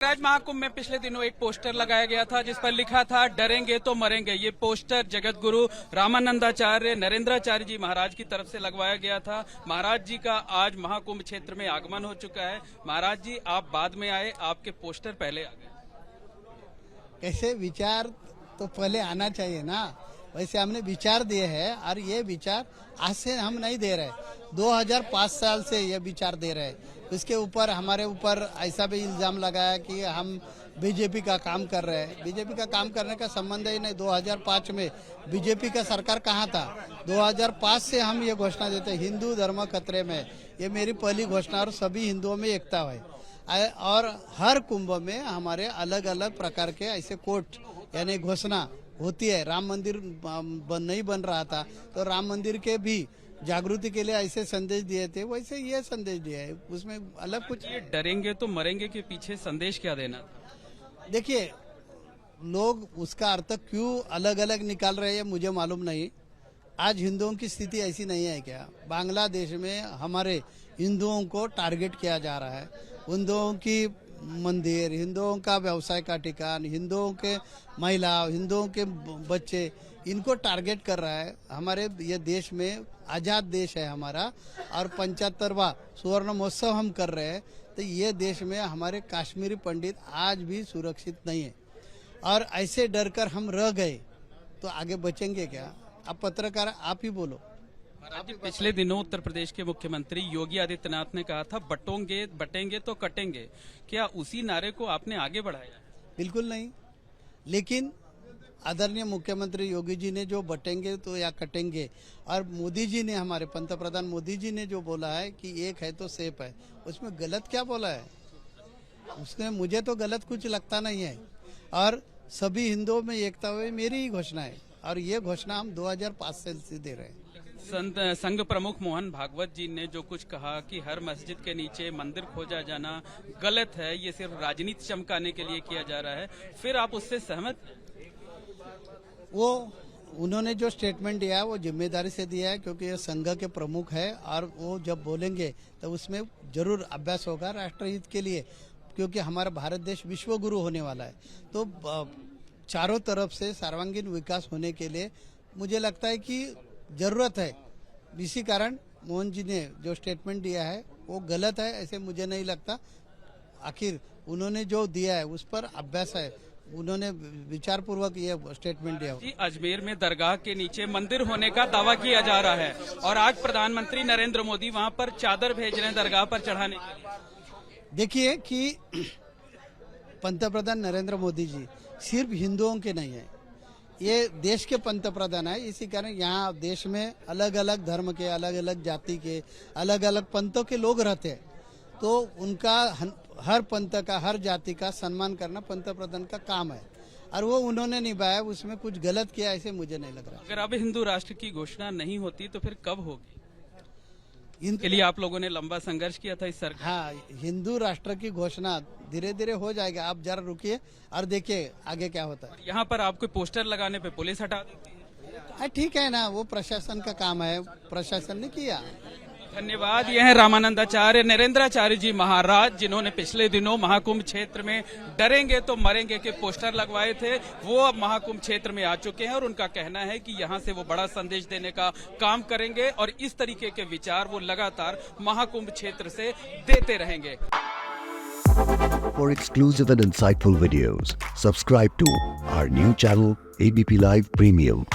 राज महाकुंभ में पिछले दिनों एक पोस्टर लगाया गया था जिस पर लिखा था डरेंगे तो मरेंगे। ये पोस्टर जगत गुरु रामानंदाचार्य नरेंद्राचार्य जी महाराज की तरफ से लगवाया गया था। महाराज जी का आज महाकुंभ क्षेत्र में आगमन हो चुका है। महाराज जी आप बाद में आए, आपके पोस्टर पहले आ गए। कैसे विचार तो पहले आना चाहिए ना, वैसे हमने विचार दिए हैं और ये विचार आज से हम नहीं दे रहे, 2005 साल से ये विचार दे रहे हैं। इसके ऊपर हमारे ऊपर ऐसा भी इल्जाम लगाया कि हम बीजेपी का काम कर रहे हैं। बीजेपी का काम करने का संबंध ही नहीं। 2005 में बीजेपी का सरकार कहाँ था? 2005 से हम ये घोषणा देते हैं हिंदू धर्म खतरे में। ये मेरी पहली घोषणा और सभी हिंदुओं में एकता है। और हर कुंभ में हमारे अलग अलग प्रकार के ऐसे कोट यानी घोषणा होती है। राम मंदिर नहीं बन रहा था तो राम मंदिर के भी जागृति के लिए ऐसे संदेश दिए थे, वैसे ये संदेश दिया है, उसमें अलग कुछ। ये डरेंगे तो मरेंगे के पीछे संदेश क्या देना था? देखिए, लोग उसका अर्थ क्यों अलग अलग निकाल रहे हैं मुझे मालूम नहीं। आज हिंदुओं की स्थिति ऐसी नहीं है क्या? बांग्लादेश में हमारे हिंदुओं को टारगेट किया जा रहा है। हिंदुओं की मंदिर, हिंदुओं का व्यवसाय का ठिकान, हिंदुओं के महिला, हिंदुओं के बच्चे, इनको टारगेट कर रहा है। हमारे ये देश में आजाद देश है हमारा और 75वां स्वर्ण महोत्सव हम कर रहे हैं, तो ये देश में हमारे कश्मीरी पंडित आज भी सुरक्षित नहीं है। और ऐसे डर कर हम रह गए तो आगे बचेंगे क्या? आप पत्रकार आप ही बोलो। पिछले दिनों उत्तर प्रदेश के मुख्यमंत्री योगी आदित्यनाथ ने कहा था बटेंगे तो कटेंगे। क्या उसी नारे को आपने आगे बढ़ाया? बिल्कुल नहीं, लेकिन आदरणीय मुख्यमंत्री योगी जी ने जो बटेंगे तो या कटेंगे, और मोदी जी ने, हमारे पंतप्रधान मोदी जी ने जो बोला है कि एक है तो सेफ है, उसमें गलत क्या बोला है? उसने मुझे तो गलत कुछ लगता नहीं है। और सभी हिंदुओं में एकता हुई मेरी ही घोषणा है और ये घोषणा हम 2005 से दे रहे हैं। संघ प्रमुख मोहन भागवत जी ने जो कुछ कहा कि हर मस्जिद के नीचे मंदिर खोजा जाना गलत है, ये सिर्फ राजनीति चमकाने के लिए किया जा रहा है, फिर आप उससे सहमत? वो उन्होंने जो स्टेटमेंट दिया है वो जिम्मेदारी से दिया है, क्योंकि ये संघ के प्रमुख है और वो जब बोलेंगे तो उसमें जरूर अभ्यास होगा राष्ट्रहित के लिए, क्योंकि हमारा भारत देश विश्व गुरु होने वाला है। तो चारों तरफ से सर्वांगीण विकास होने के लिए मुझे लगता है कि जरूरत है। इसी कारण मोहन जी ने जो स्टेटमेंट दिया है वो गलत है ऐसे मुझे नहीं लगता। आखिर उन्होंने जो दिया है उस पर अभ्यास है, उन्होंने विचार पूर्वक ये स्टेटमेंट दिया। अजमेर में दरगाह के नीचे मंदिर होने का दावा किया जा रहा है और आज प्रधानमंत्री नरेंद्र मोदी वहां पर चादर भेज रहे हैं दरगाह पर चढ़ाने के लिए। देखिए कि पंतप्रधान नरेंद्र मोदी जी सिर्फ हिंदुओं के नहीं है, ये देश के पंतप्रधान है। इसी कारण यहाँ देश में अलग अलग धर्म के, अलग अलग जाति के, अलग अलग पंथों के लोग रहते हैं, तो उनका हर पंथ का, हर जाति का सम्मान करना पंतप्रधान का काम है और वो उन्होंने निभाया। उसमें कुछ गलत किया ऐसे मुझे नहीं लग रहा। अगर अब हिंदू राष्ट्र की घोषणा नहीं होती तो फिर कब होगी? इनके लिए आप लोगों ने लंबा संघर्ष किया था इस सरकार। हाँ, हिंदू राष्ट्र की घोषणा धीरे धीरे हो जाएगा। आप जरा रुकिए और देखिए आगे क्या होता है। यहाँ पर आपको पोस्टर लगाने पे पुलिस हटा देती है। ठीक है ना, वो प्रशासन का काम है, प्रशासन ने किया। धन्यवाद। यह है रामानंदाचार्य नरेंद्राचार्य जी महाराज, जिन्होंने पिछले दिनों महाकुंभ क्षेत्र में डरेंगे तो मरेंगे के पोस्टर लगवाए थे। वो अब महाकुंभ क्षेत्र में आ चुके हैं और उनका कहना है कि यहां से वो बड़ा संदेश देने का काम करेंगे और इस तरीके के विचार वो लगातार महाकुंभ क्षेत्र से देते रहेंगे। For exclusive and insightful videos, subscribe to our new channel ABP Live Premium.